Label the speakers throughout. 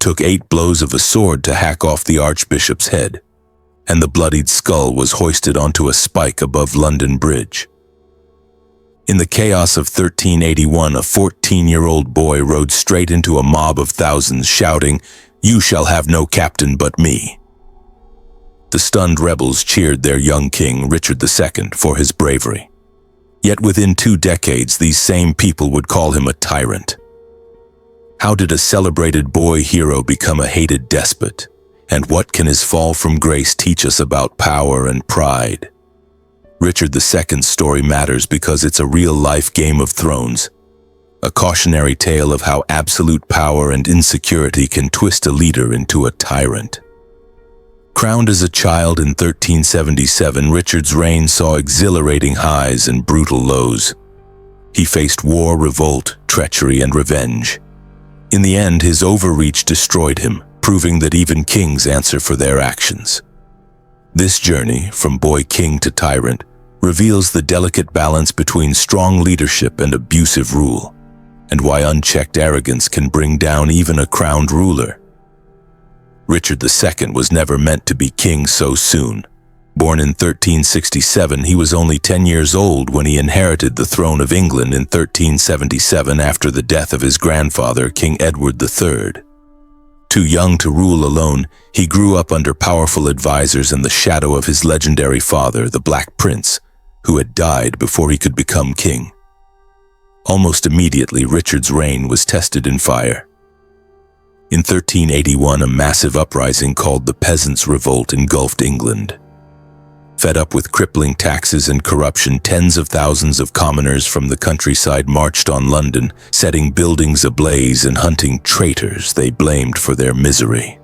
Speaker 1: took 8 blows of a sword to hack off the archbishop's head, and the bloodied skull was hoisted onto a spike above London Bridge. In the chaos of 1381, a 14-year-old boy rode straight into a mob of thousands shouting, "You shall have no captain but me." The stunned rebels cheered their young king, Richard II, for his bravery. Yet within 2 decades, these same people would call him a tyrant. How did a celebrated boy hero become a hated despot? And what can his fall from grace teach us about power and pride? Richard II's story matters because it's a real-life Game of Thrones, a cautionary tale of how absolute power and insecurity can twist a leader into a tyrant. Crowned as a child in 1377, Richard's reign saw exhilarating highs and brutal lows. He faced war, revolt, treachery, and revenge. In the end, his overreach destroyed him, proving that even kings answer for their actions. This journey, from boy king to tyrant, reveals the delicate balance between strong leadership and abusive rule, and why unchecked arrogance can bring down even a crowned ruler. Richard II was never meant to be king so soon. Born in 1367, he was only 10 years old when he inherited the throne of England in 1377 after the death of his grandfather, King Edward III. Too young to rule alone, he grew up under powerful advisors in the shadow of his legendary father, the Black Prince, who had died before he could become king. Almost immediately, Richard's reign was tested in fire. In 1381, a massive uprising called the Peasants Revolt engulfed England. Fed up with crippling taxes and corruption, tens of thousands of commoners from the countryside marched on London, setting buildings ablaze and hunting traitors they blamed for their misery.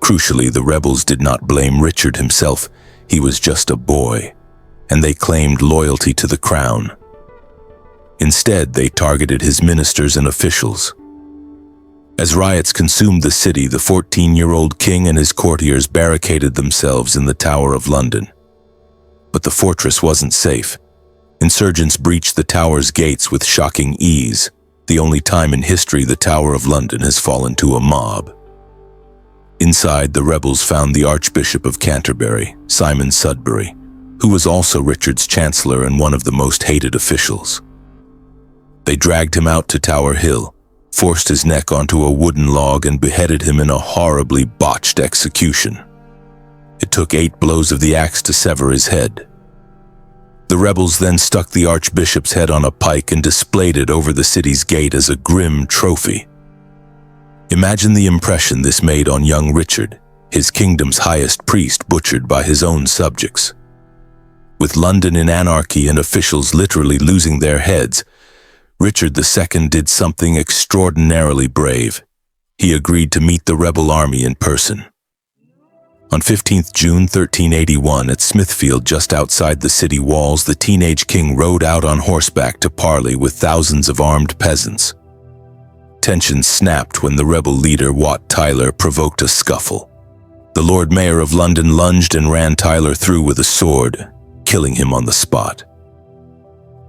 Speaker 1: Crucially, the rebels did not blame Richard himself. He was just a boy, and they claimed loyalty to the crown. Instead, they targeted his ministers and officials. As riots consumed the city, the 14-year-old king and his courtiers barricaded themselves in the Tower of London. But the fortress wasn't safe. Insurgents breached the tower's gates with shocking ease, the only time in history the Tower of London has fallen to a mob. Inside, the rebels found the Archbishop of Canterbury, Simon Sudbury, who was also Richard's chancellor and one of the most hated officials. They dragged him out to Tower Hill, forced his neck onto a wooden log, and beheaded him in a horribly botched execution. It took 8 blows of the axe to sever his head. The rebels then stuck the archbishop's head on a pike and displayed it over the city's gate as a grim trophy. Imagine the impression this made on young Richard, his kingdom's highest priest, butchered by his own subjects. With London in anarchy and officials literally losing their heads, Richard II did something extraordinarily brave. He agreed to meet the rebel army in person. On 15th June 1381, at Smithfield, just outside the city walls, the teenage king rode out on horseback to parley with thousands of armed peasants. Tensions snapped when the rebel leader, Wat Tyler, provoked a scuffle. The Lord Mayor of London lunged and ran Tyler through with a sword, killing him on the spot.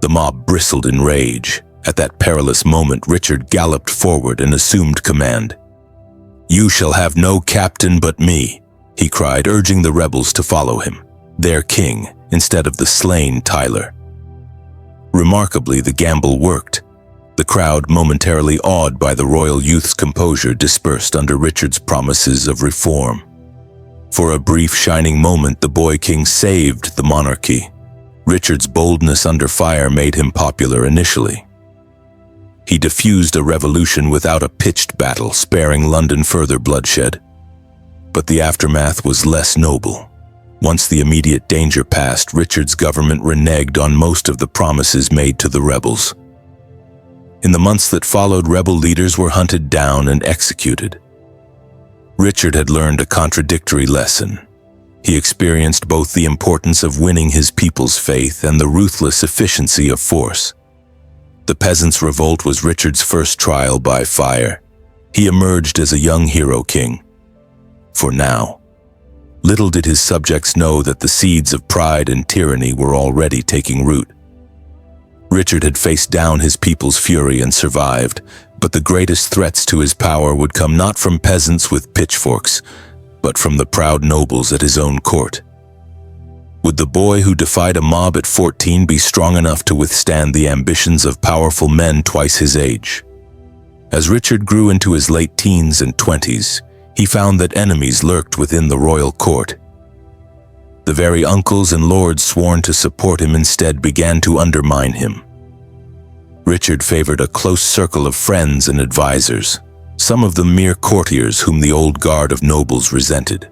Speaker 1: The mob bristled in rage. At that perilous moment, Richard galloped forward and assumed command. "You shall have no captain but me," he cried, urging the rebels to follow him, their king, instead of the slain Tyler. Remarkably, the gamble worked. The crowd, momentarily awed by the royal youth's composure, dispersed under Richard's promises of reform. For a brief, shining moment, the boy king saved the monarchy. Richard's boldness under fire made him popular initially. He diffused a revolution without a pitched battle, sparing London further bloodshed. But the aftermath was less noble. Once the immediate danger passed, Richard's government reneged on most of the promises made to the rebels. In the months that followed, rebel leaders were hunted down and executed. Richard had learned a contradictory lesson. He experienced both the importance of winning his people's faith and the ruthless efficiency of force. The Peasants' Revolt was Richard's first trial by fire. He emerged as a young hero king. For now, little did his subjects know that the seeds of pride and tyranny were already taking root. Richard had faced down his people's fury and survived, But the greatest threats to his power would come not from peasants with pitchforks, but from the proud nobles at his own court. Would the boy who defied a mob at 14 be strong enough to withstand the ambitions of powerful men twice his age? As Richard grew into his late teens and 20s, he found that enemies lurked within the royal court. The very uncles and lords sworn to support him instead began to undermine him. Richard favored a close circle of friends and advisors, some of them mere courtiers whom the old guard of nobles resented.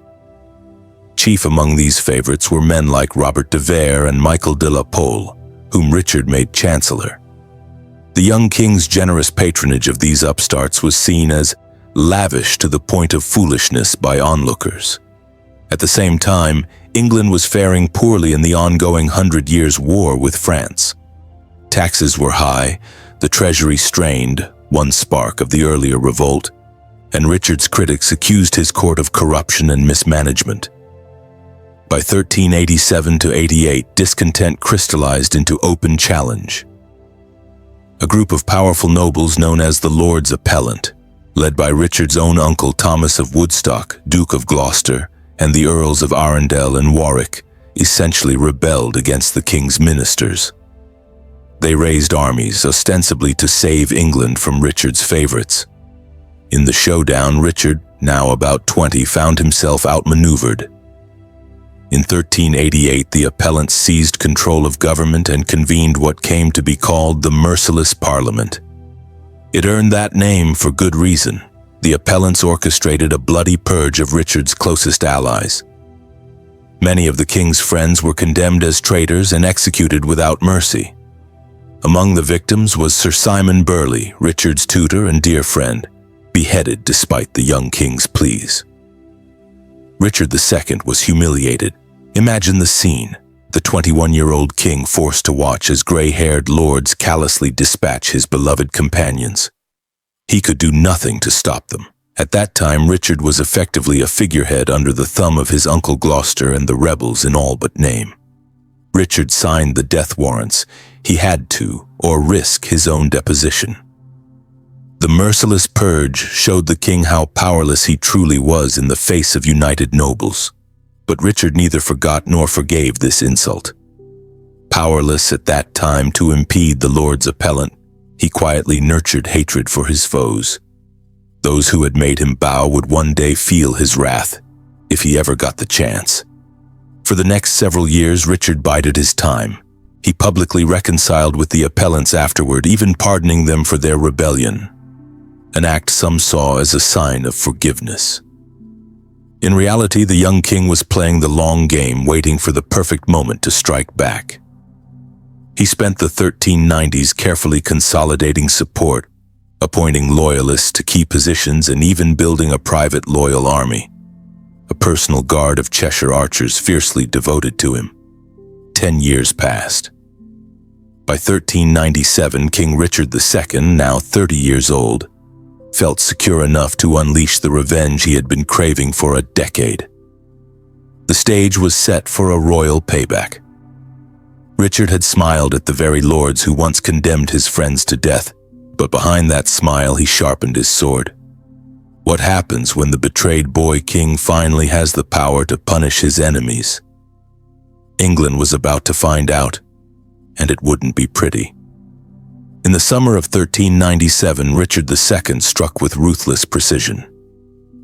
Speaker 1: Chief among these favorites were men like Robert de Vere and Michael de la Pole, whom Richard made chancellor. The young king's generous patronage of these upstarts was seen as lavish to the point of foolishness by onlookers. At the same time, England was faring poorly in the ongoing 100 Years' War with France. Taxes were high, the treasury strained, one spark of the earlier revolt, and Richard's critics accused his court of corruption and mismanagement. By 1387 to 88, discontent crystallized into open challenge. A group of powerful nobles known as the Lords Appellant, led by Richard's own uncle Thomas of Woodstock, Duke of Gloucester, and the Earls of Arundel and Warwick, essentially rebelled against the king's ministers. They raised armies ostensibly to save England from Richard's favorites. In the showdown, Richard, now about 20, found himself outmaneuvered. In 1388, the Appellants seized control of government and convened what came to be called the Merciless Parliament. It earned that name for good reason. The Appellants orchestrated a bloody purge of Richard's closest allies. Many of the king's friends were condemned as traitors and executed without mercy. Among the victims was Sir Simon Burley, Richard's tutor and dear friend, beheaded despite the young king's pleas. Richard II was humiliated. Imagine the scene, the 21-year-old king forced to watch as gray-haired lords callously dispatch his beloved companions. He could do nothing to stop them. At that time, Richard was effectively a figurehead under the thumb of his uncle Gloucester and the rebels in all but name. Richard signed the death warrants. He had to, or risk his own deposition. The merciless purge showed the king how powerless he truly was in the face of united nobles. But Richard neither forgot nor forgave this insult. Powerless at that time to impede the Lords Appellant, he quietly nurtured hatred for his foes. Those who had made him bow would one day feel his wrath, if he ever got the chance. For the next several years, Richard bided his time. He publicly reconciled with the Appellants afterward, even pardoning them for their rebellion, an act some saw as a sign of forgiveness. In reality, the young king was playing the long game, waiting for the perfect moment to strike back. He spent the 1390s carefully consolidating support, appointing loyalists to key positions and even building a private loyal army, a personal guard of Cheshire archers fiercely devoted to him. 10 years passed. By 1397, King Richard II, now 30 years old, felt secure enough to unleash the revenge he had been craving for a decade. The stage was set for a royal payback. Richard had smiled at the very lords who once condemned his friends to death, but behind that smile he sharpened his sword. What happens when the betrayed boy king finally has the power to punish his enemies? England was about to find out, and it wouldn't be pretty. In the summer of 1397, Richard II struck with ruthless precision.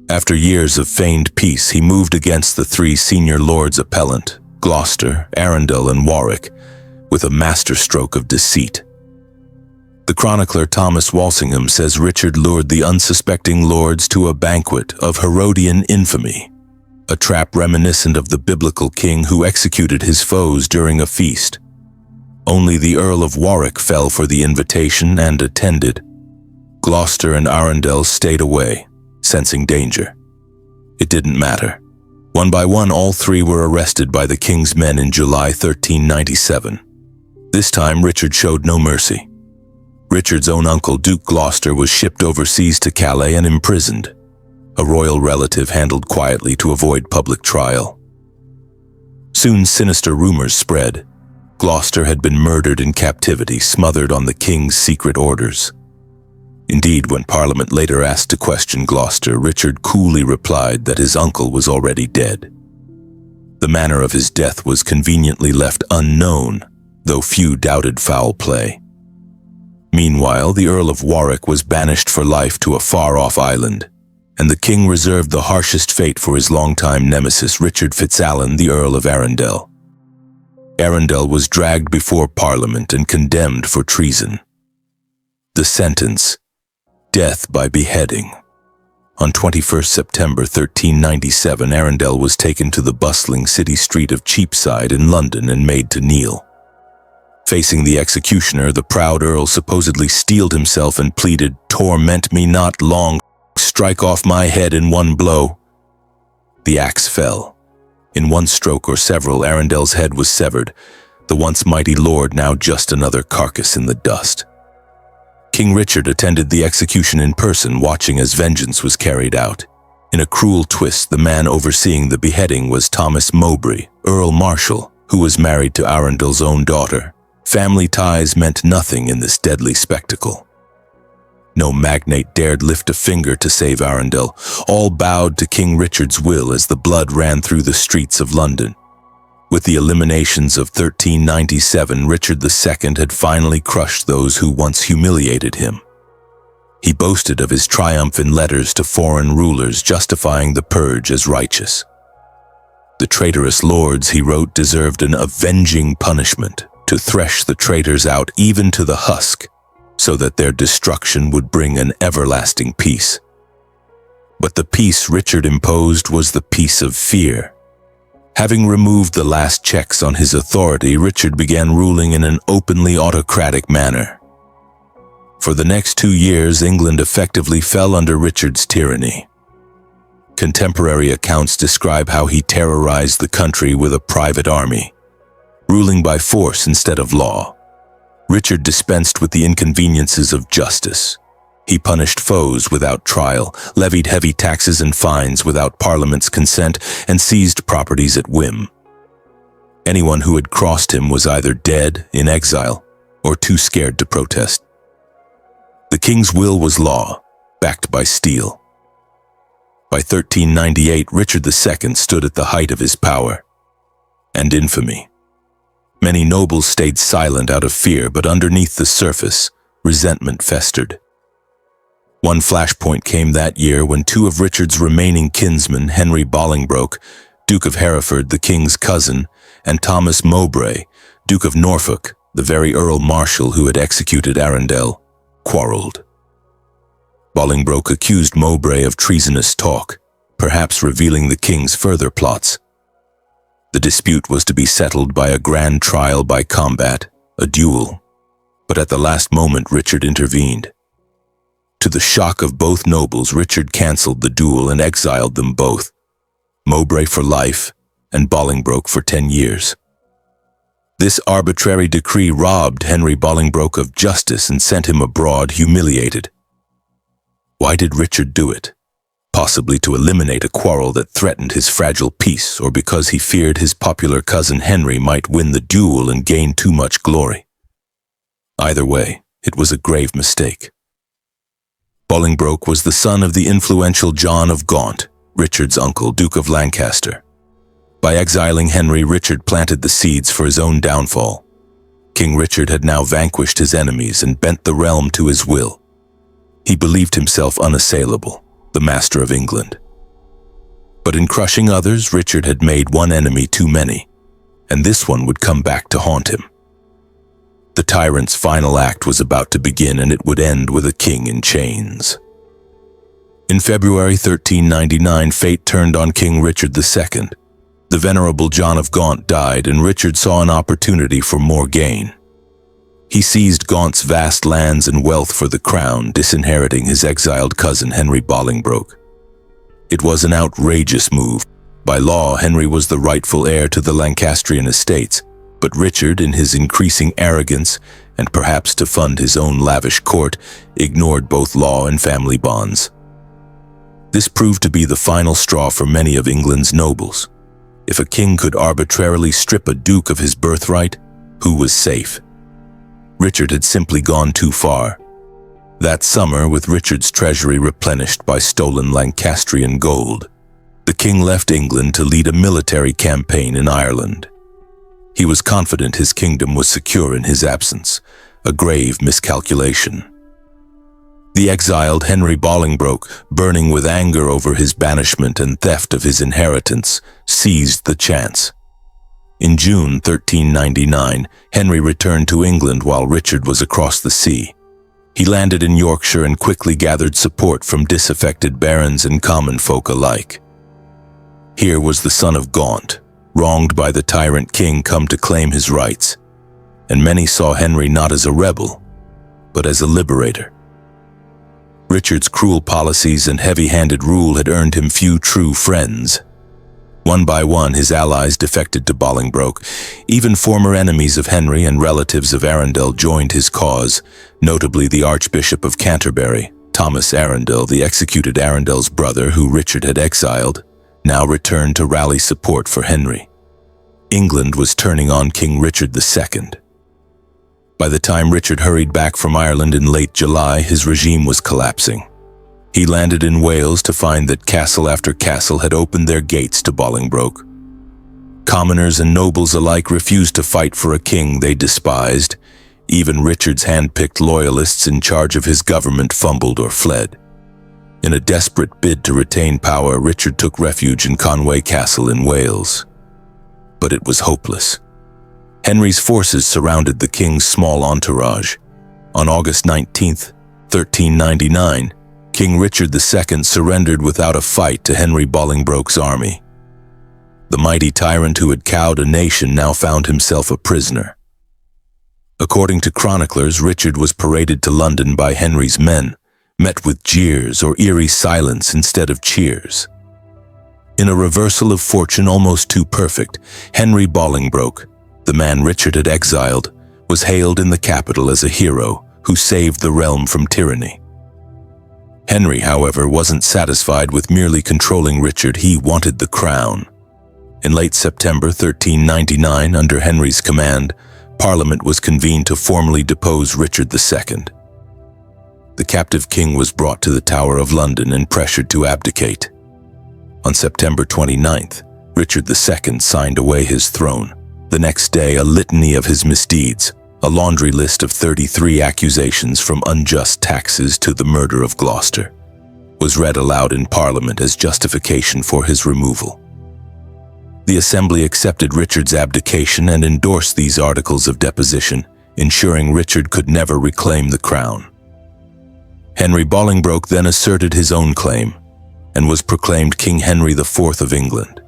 Speaker 1: After years of feigned peace, he moved against the three senior Lords Appellant, Gloucester, Arundel, and Warwick, with a masterstroke of deceit. The chronicler Thomas Walsingham says Richard lured the unsuspecting lords to a banquet of Herodian infamy, a trap reminiscent of the biblical king who executed his foes during a feast. Only the Earl of Warwick fell for the invitation and attended. Gloucester and Arundel stayed away, sensing danger. It didn't matter. One by one, all three were arrested by the king's men in July 1397. This time, Richard showed no mercy. Richard's own uncle, Duke Gloucester, was shipped overseas to Calais and imprisoned, a royal relative handled quietly to avoid public trial. Soon, sinister rumors spread. Gloucester had been murdered in captivity, smothered on the king's secret orders. Indeed, when Parliament later asked to question Gloucester, Richard coolly replied that his uncle was already dead. The manner of his death was conveniently left unknown, though few doubted foul play. Meanwhile, the Earl of Warwick was banished for life to a far-off island, and the king reserved the harshest fate for his longtime nemesis Richard FitzAlan, the Earl of Arundel. Arundel was dragged before Parliament and condemned for treason. The sentence: death by beheading. On 21 September 1397, Arundel was taken to the bustling city street of Cheapside in London and made to kneel. Facing the executioner, the proud earl supposedly steeled himself and pleaded, "Torment me not long, strike off my head in one blow." The axe fell. In one stroke or several, Arundel's head was severed, the once mighty lord now just another carcass in the dust. King Richard attended the execution in person, watching as vengeance was carried out. In a cruel twist, the man overseeing the beheading was Thomas Mowbray, Earl Marshal, who was married to Arundel's own daughter. Family ties meant nothing in this deadly spectacle. No magnate dared lift a finger to save Arundel. All bowed to King Richard's will as the blood ran through the streets of London. With the eliminations of 1397, Richard II had finally crushed those who once humiliated him. He boasted of his triumph in letters to foreign rulers, justifying the purge as righteous. The traitorous lords, he wrote, deserved an avenging punishment, to thresh the traitors out even to the husk, so that their destruction would bring an everlasting peace. But the peace Richard imposed was the peace of fear. Having removed the last checks on his authority, Richard began ruling in an openly autocratic manner. For the next 2 years, England effectively fell under Richard's tyranny. Contemporary accounts describe how he terrorized the country with a private army, ruling by force instead of law. Richard dispensed with the inconveniences of justice. He punished foes without trial, levied heavy taxes and fines without Parliament's consent, and seized properties at whim. Anyone who had crossed him was either dead, in exile, or too scared to protest. The king's will was law, backed by steel. By 1398, Richard II stood at the height of his power and infamy. Many nobles stayed silent out of fear, but underneath the surface, resentment festered. One flashpoint came that year when 2 of Richard's remaining kinsmen, Henry Bolingbroke, Duke of Hereford, the king's cousin, and Thomas Mowbray, Duke of Norfolk, the very Earl Marshal who had executed Arundel, quarreled. Bolingbroke accused Mowbray of treasonous talk, perhaps revealing the king's further plots. The dispute was to be settled by a grand trial by combat, a duel, but at the last moment Richard intervened. To the shock of both nobles, Richard cancelled the duel and exiled them both, Mowbray for life and Bolingbroke for 10 years. This arbitrary decree robbed Henry Bolingbroke of justice and sent him abroad humiliated. Why did Richard do it? Possibly to eliminate a quarrel that threatened his fragile peace, or because he feared his popular cousin Henry might win the duel and gain too much glory. Either way, it was a grave mistake. Bolingbroke was the son of the influential John of Gaunt, Richard's uncle, Duke of Lancaster. By exiling Henry, Richard planted the seeds for his own downfall. King Richard had now vanquished his enemies and bent the realm to his will. He believed himself unassailable, the master of England. But in crushing others, Richard had made one enemy too many, and this one would come back to haunt him. The tyrant's final act was about to begin, and it would end with a king in chains. In February 1399, fate turned on King Richard II. The venerable John of Gaunt died, and Richard saw an opportunity for more gain. He seized Gaunt's vast lands and wealth for the crown, disinheriting his exiled cousin Henry Bolingbroke. It was an outrageous move. By law, Henry was the rightful heir to the Lancastrian estates, but Richard, in his increasing arrogance, and perhaps to fund his own lavish court, ignored both law and family bonds. This proved to be the final straw for many of England's nobles. If a king could arbitrarily strip a duke of his birthright, who was safe? Richard had simply gone too far. That summer, with Richard's treasury replenished by stolen Lancastrian gold, the king left England to lead a military campaign in Ireland. He was confident his kingdom was secure in his absence, a grave miscalculation. The exiled Henry Bolingbroke, burning with anger over his banishment and theft of his inheritance, seized the chance. In June 1399, Henry returned to England while Richard was across the sea. He landed in Yorkshire and quickly gathered support from disaffected barons and common folk alike. Here was the son of Gaunt, wronged by the tyrant king, come to claim his rights, and many saw Henry not as a rebel, but as a liberator. Richard's cruel policies and heavy-handed rule had earned him few true friends. One by one, his allies defected to Bolingbroke. Even former enemies of Henry and relatives of Arundel joined his cause, notably the Archbishop of Canterbury, Thomas Arundel, the executed Arundel's brother who Richard had exiled, now returned to rally support for Henry. England was turning on King Richard II. By the time Richard hurried back from Ireland in late July, his regime was collapsing. He landed in Wales to find that castle after castle had opened their gates to Bolingbroke. Commoners and nobles alike refused to fight for a king they despised. Even Richard's hand-picked loyalists in charge of his government fumbled or fled. In a desperate bid to retain power, Richard took refuge in Conway Castle in Wales. But it was hopeless. Henry's forces surrounded the king's small entourage. On August 19, 1399, King Richard II surrendered without a fight to Henry Bolingbroke's army. The mighty tyrant who had cowed a nation now found himself a prisoner. According to chroniclers, Richard was paraded to London by Henry's men, met with jeers or eerie silence instead of cheers. In a reversal of fortune almost too perfect, Henry Bolingbroke, the man Richard had exiled, was hailed in the capital as a hero who saved the realm from tyranny. Henry, however, wasn't satisfied with merely controlling Richard. He wanted the crown. In late September 1399, under Henry's command, Parliament was convened to formally depose Richard II. The captive king was brought to the Tower of London and pressured to abdicate. On September 29th, Richard II signed away his throne. The next day, a litany of his misdeeds, a laundry list of 33 accusations from unjust taxes to the murder of Gloucester, was read aloud in Parliament as justification for his removal. The Assembly accepted Richard's abdication and endorsed these articles of deposition, ensuring Richard could never reclaim the crown. Henry Bolingbroke then asserted his own claim and was proclaimed King Henry IV of England.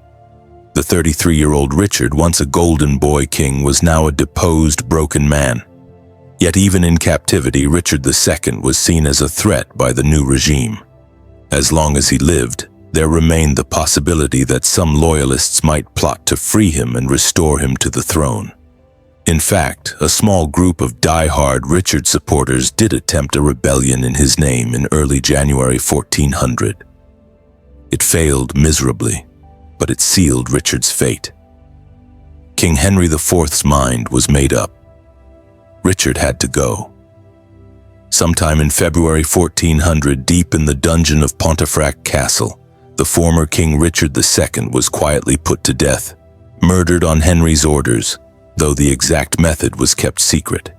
Speaker 1: The 33-year-old Richard, once a golden boy king, was now a deposed, broken man. Yet even in captivity, Richard II was seen as a threat by the new regime. As long as he lived, there remained the possibility that some loyalists might plot to free him and restore him to the throne. In fact, a small group of die-hard Richard supporters did attempt a rebellion in his name in early January 1400. It failed miserably, but it sealed Richard's fate. King Henry IV's mind was made up. Richard had to go. Sometime in February 1400, deep in the dungeon of Pontefract Castle, the former King Richard II was quietly put to death, murdered on Henry's orders, though the exact method was kept secret.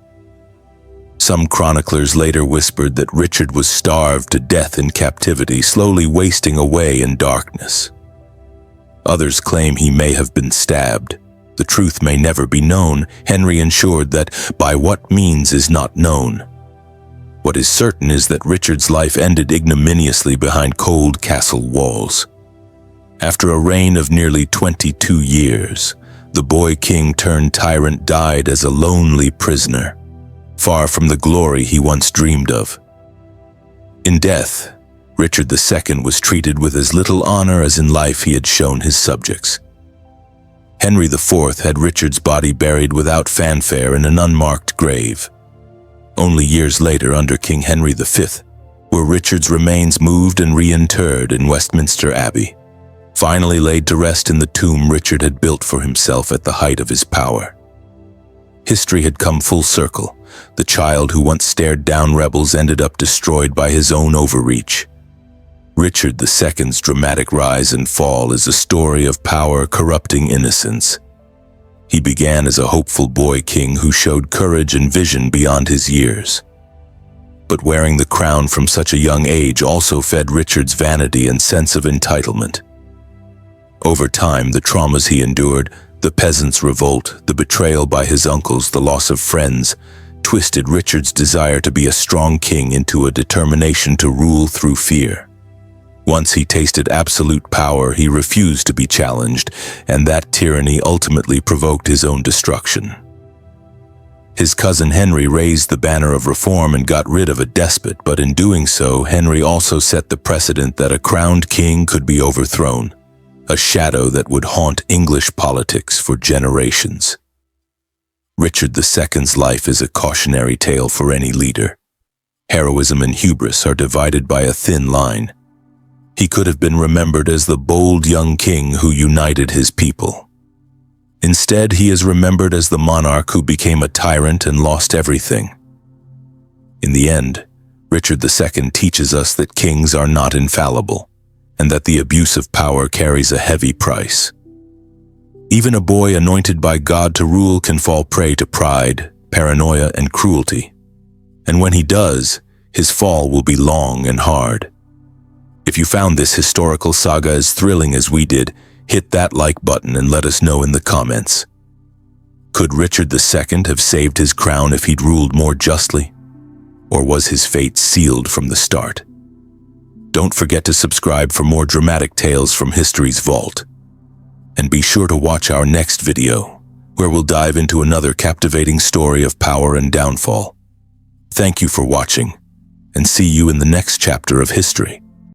Speaker 1: Some chroniclers later whispered that Richard was starved to death in captivity, slowly wasting away in darkness. Others claim he may have been stabbed. The truth may never be known. Henry ensured that by what means is not known. What is certain is that Richard's life ended ignominiously behind cold castle walls. After a reign of nearly 22 years, the boy king turned tyrant died as a lonely prisoner, far from the glory he once dreamed of. In death, Richard II was treated with as little honor as in life he had shown his subjects. Henry IV had Richard's body buried without fanfare in an unmarked grave. Only years later, under King Henry V, were Richard's remains moved and reinterred in Westminster Abbey, finally laid to rest in the tomb Richard had built for himself at the height of his power. History had come full circle. the child who once stared down rebels ended up destroyed by his own overreach. Richard II's dramatic rise and fall is a story of power corrupting innocence. He began as a hopeful boy king who showed courage and vision beyond his years. But wearing the crown from such a young age also fed Richard's vanity and sense of entitlement. Over time, the traumas he endured, the Peasants' Revolt, the betrayal by his uncles, the loss of friends, twisted Richard's desire to be a strong king into a determination to rule through fear. Once he tasted absolute power, he refused to be challenged, and that tyranny ultimately provoked his own destruction. His cousin Henry raised the banner of reform and got rid of a despot, but in doing so, Henry also set the precedent that a crowned king could be overthrown, a shadow that would haunt English politics for generations. Richard II's life is a cautionary tale for any leader. Heroism and hubris are divided by a thin line. He could have been remembered as the bold young king who united his people. Instead, he is remembered as the monarch who became a tyrant and lost everything. In the end, Richard II teaches us that kings are not infallible, and that the abuse of power carries a heavy price. Even a boy anointed by God to rule can fall prey to pride, paranoia, and cruelty. And when he does, his fall will be long and hard. If you found this historical saga as thrilling as we did, hit that like button and let us know in the comments. Could Richard II have saved his crown if he'd ruled more justly? Or was his fate sealed from the start? Don't forget to subscribe for more dramatic tales from history's vault. And be sure to watch our next video, where we'll dive into another captivating story of power and downfall. Thank you for watching, and see you in the next chapter of history.